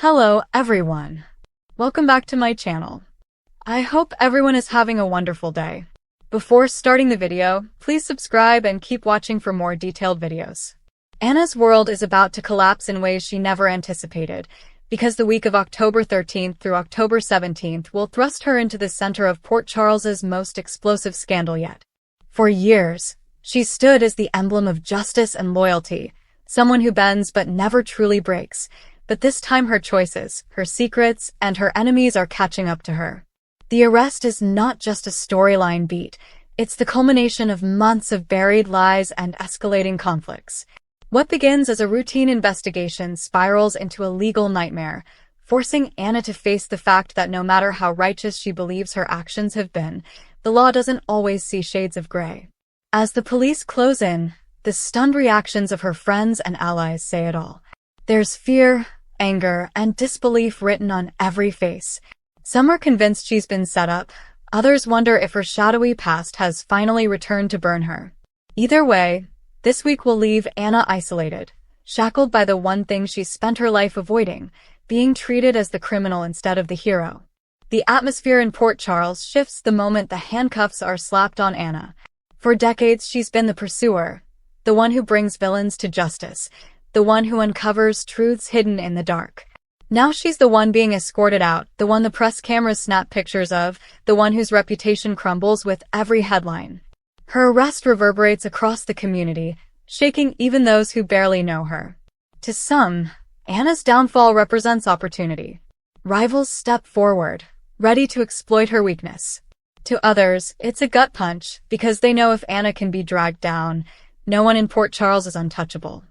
Hello everyone. Welcome back to my channel. I hope everyone is having a wonderful day. Before starting the video, please subscribe and keep watching for more detailed videos. Anna's world is about to collapse in ways she never anticipated, because the week of October 13th through October 17th will thrust her into the center of Port Charles's most explosive scandal yet. For years, she stood as the emblem of justice and loyalty, someone who bends but never truly breaks. But this time her choices, her secrets, and her enemies are catching up to her. The arrest is not just a storyline beat, it's the culmination of months of buried lies and escalating conflicts. What begins as a routine investigation spirals into a legal nightmare, forcing Anna to face the fact that no matter how righteous she believes her actions have been, the law doesn't always see shades of gray. As the police close in, the stunned reactions of her friends and allies say it all. There's fear, anger, and disbelief written on every face. Some are convinced she's been set up, others wonder if her shadowy past has finally returned to burn her. Either way, this week will leave Anna isolated, shackled by the one thing she's spent her life avoiding, being treated as the criminal instead of the hero. The atmosphere in Port Charles shifts the moment the handcuffs are slapped on Anna. For decades, she's been the pursuer, the one who brings villains to justice, the one who uncovers truths hidden in the dark. Now she's the one being escorted out, the one the press cameras snap pictures of, the one whose reputation crumbles with every headline. Her arrest reverberates across the community, shaking even those who barely know her. To some, Anna's downfall represents opportunity. Rivals step forward, ready to exploit her weakness. To others, it's a gut punch, because they know if Anna can be dragged down, no one in Port Charles is untouchable.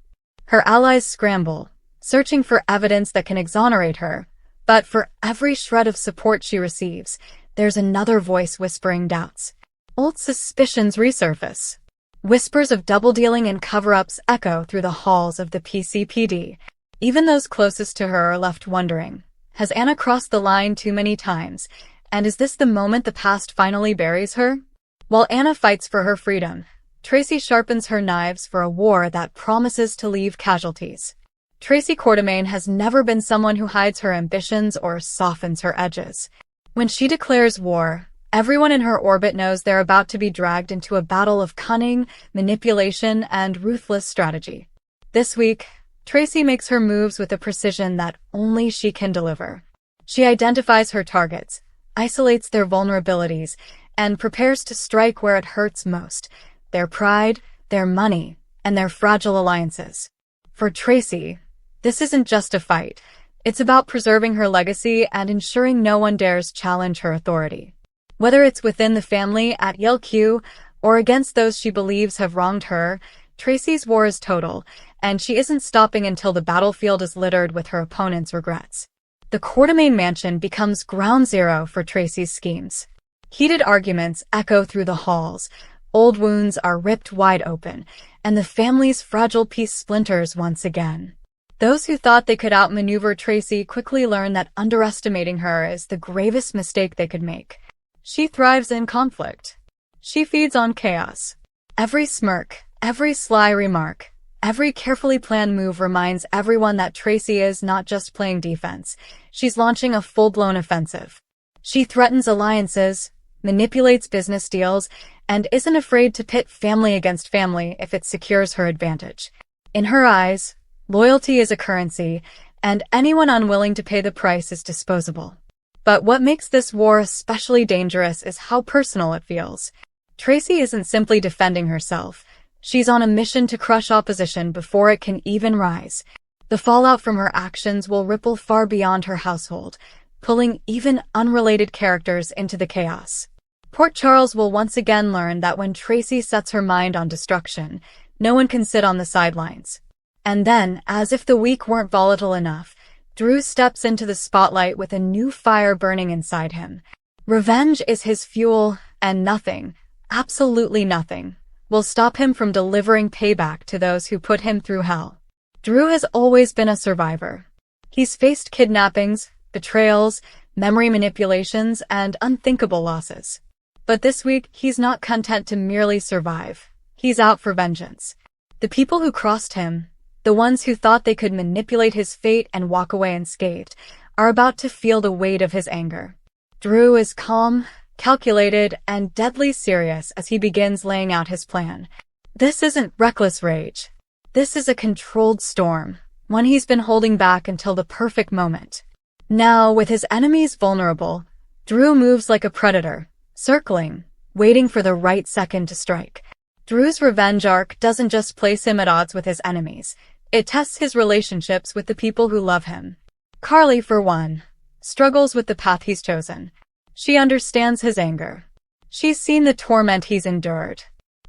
Her allies scramble, searching for evidence that can exonerate her, but for every shred of support she receives, there's another voice whispering doubts. Old suspicions resurface. Whispers of double-dealing and cover-ups echo through the halls of the PCPD. Even those closest to her are left wondering, has Anna crossed the line too many times, and is this the moment the past finally buries her? While Anna fights for her freedom, TRACY sharpens her knives for a war that promises to leave casualties. TRACY Quartermain has never been someone who hides her ambitions or softens her edges. When she declares war, everyone in her orbit knows they're about to be dragged into a battle of cunning, manipulation, and ruthless strategy. This week, TRACY makes her moves with a precision that only she can deliver. She identifies her targets, isolates their vulnerabilities, and prepares to strike where it hurts most: their pride, their money, and their fragile alliances. For TRACY, this isn't just a fight. It's about preserving her legacy and ensuring no one dares challenge her authority. Whether it's within the family at Yale Q or against those she believes have wronged her, TRACY's war is total, and she isn't stopping until the battlefield is littered with her opponent's regrets. The Quartermain mansion becomes ground zero for TRACY's schemes. Heated arguments echo through the halls. Old wounds are ripped wide open, and the family's fragile peace splinters once again. Those who thought they could outmaneuver TRACY quickly learn that underestimating her is the gravest mistake they could make. She thrives in conflict. She feeds on chaos. Every smirk, every sly remark, every carefully planned move reminds everyone that TRACY is not just playing defense, she's launching a full-blown offensive. She threatens alliances, manipulates business deals, and isn't afraid to pit family against family if it secures her advantage. In her eyes, loyalty is a currency, and anyone unwilling to pay the price is disposable. But what makes this war especially dangerous is how personal it feels. TRACY isn't simply defending herself. She's on a mission to crush opposition before it can even rise. The fallout from her actions will ripple far beyond her household, pulling even unrelated characters into the chaos. Port Charles will once again learn that when TRACY sets her mind on destruction, no one can sit on the sidelines. And then, as if the week weren't volatile enough, Drew steps into the spotlight with a new fire burning inside him. Revenge is his fuel, and nothing, absolutely nothing, will stop him from delivering payback to those who put him through hell. Drew has always been a survivor. He's faced kidnappings, betrayals, memory manipulations, and unthinkable losses. But this week, he's not content to merely survive. He's out for vengeance. The people who crossed him, The ones who thought they could manipulate his fate and walk away unscathed are about to feel the weight of his anger. Drew is calm, calculated, and deadly serious as he begins laying out his plan. This isn't reckless rage. This is a controlled storm, one he's been holding back until the perfect moment. Now, with his enemies vulnerable, Drew moves like a predator, circling, waiting for the right second to strike. Drew's revenge arc doesn't just place him at odds with his enemies, it tests his relationships with the people who love him. Carly, for one, struggles with the path he's chosen. She understands his anger. She's seen the torment he's endured.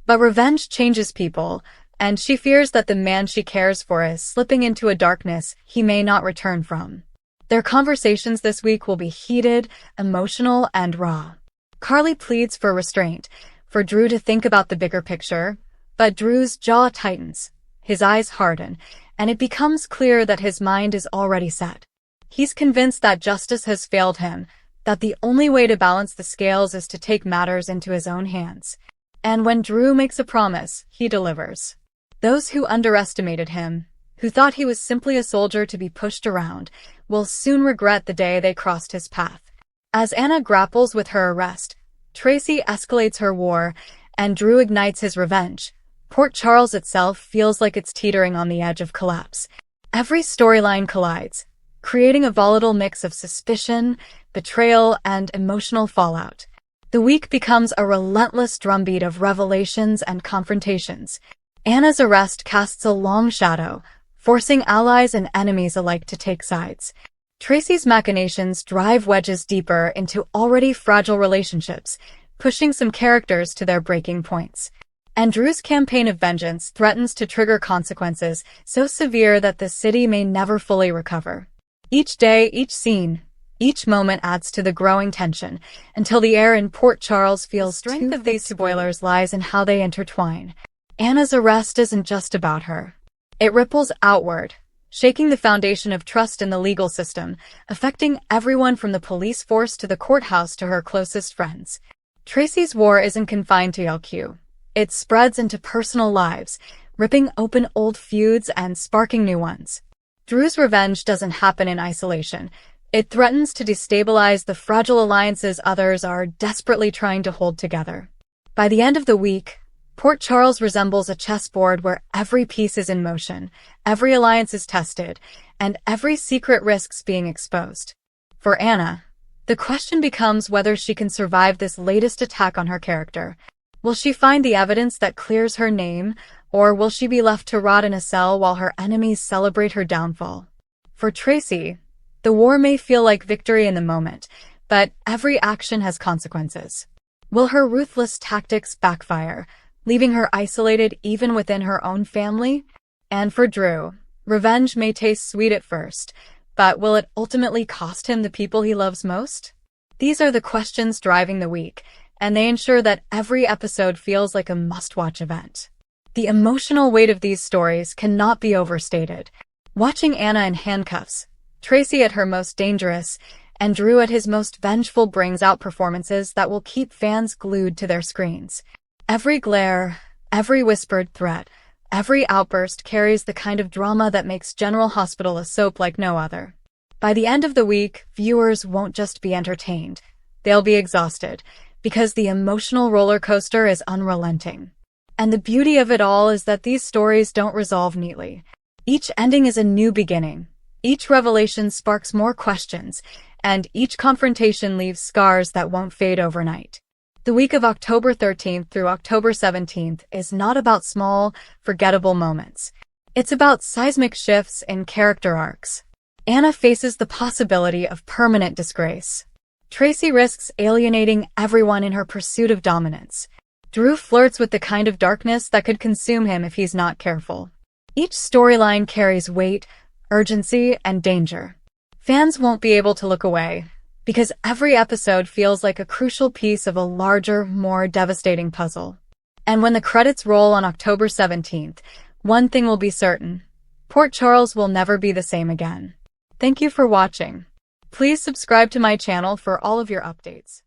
But revenge changes people, and she fears that the man she cares for is slipping into a darkness he may not return from. Their conversations this week will be heated, emotional, and raw. Carly pleads for restraint, for Drew to think about the bigger picture, but Drew's jaw tightens, his eyes harden, and it becomes clear that his mind is already set. He's convinced that justice has failed him, that the only way to balance the scales is to take matters into his own hands. And when Drew makes a promise, he delivers. Those who underestimated him, who thought he was simply a soldier to be pushed around, will soon regret the day they crossed his path. As Anna grapples with her arrest, TRACY escalates her war, and Drew ignites his revenge. Port Charles itself feels like it's teetering on the edge of collapse. Every storyline collides, creating a volatile mix of suspicion, betrayal, and emotional fallout. The week becomes a relentless drumbeat of revelations and confrontations. Anna's arrest casts a long shadow, forcing allies and enemies alike to take sides. TRACY's machinations drive wedges deeper into already fragile relationships, pushing some characters to their breaking points. And Drew's campaign of vengeance threatens to trigger consequences so severe that the city may never fully recover. Each day, each scene, each moment adds to the growing tension, until the air in Port Charles feels the strength of these spoilers lies in how they intertwine. Anna's arrest isn't just about her. It ripples outward, shaking the foundation of trust in the legal system, affecting everyone from the police force to the courthouse to her closest friends. TRACY's war isn't confined to LQ. It spreads into personal lives, ripping open old feuds and sparking new ones. Drew's revenge doesn't happen in isolation. It threatens to destabilize the fragile alliances others are desperately trying to hold together. By the end of the week, Port Charles resembles a chessboard where every piece is in motion, every alliance is tested, and every secret risks being exposed. For Anna, the question becomes whether she can survive this latest attack on her character. Will she find the evidence that clears her name, or will she be left to rot in a cell while her enemies celebrate her downfall? For TRACY, the war may feel like victory in the moment, but every action has consequences. Will her ruthless tactics backfire, leaving her isolated even within her own family? And for Drew, revenge may taste sweet at first, but will it ultimately cost him the people he loves most? These are the questions driving the week, and they ensure that every episode feels like a must-watch event. The emotional weight of these stories cannot be overstated. Watching Anna in handcuffs, TRACY at her most dangerous, and Drew at his most vengeful brings out performances that will keep fans glued to their screens. Every glare, every whispered threat, every outburst carries the kind of drama that makes General Hospital a soap like no other. By the end of the week, viewers won't just be entertained. They'll be exhausted, because the emotional roller coaster is unrelenting. And the beauty of it all is that these stories don't resolve neatly. Each ending is a new beginning. Each revelation sparks more questions, and each confrontation leaves scars that won't fade overnight. The week of October 13th through October 17th is not about small, forgettable moments. It's about seismic shifts in character arcs. Anna faces the possibility of permanent disgrace. TRACY risks alienating everyone in her pursuit of dominance. Drew flirts with the kind of darkness that could consume him if he's not careful. Each storyline carries weight, urgency, and danger. Fans won't be able to look away, because every episode feels like a crucial piece of a larger, more devastating puzzle. And when the credits roll on October 17th, one thing will be certain: Port Charles will never be the same again. Thank you for watching. Please subscribe to my channel for all of your updates.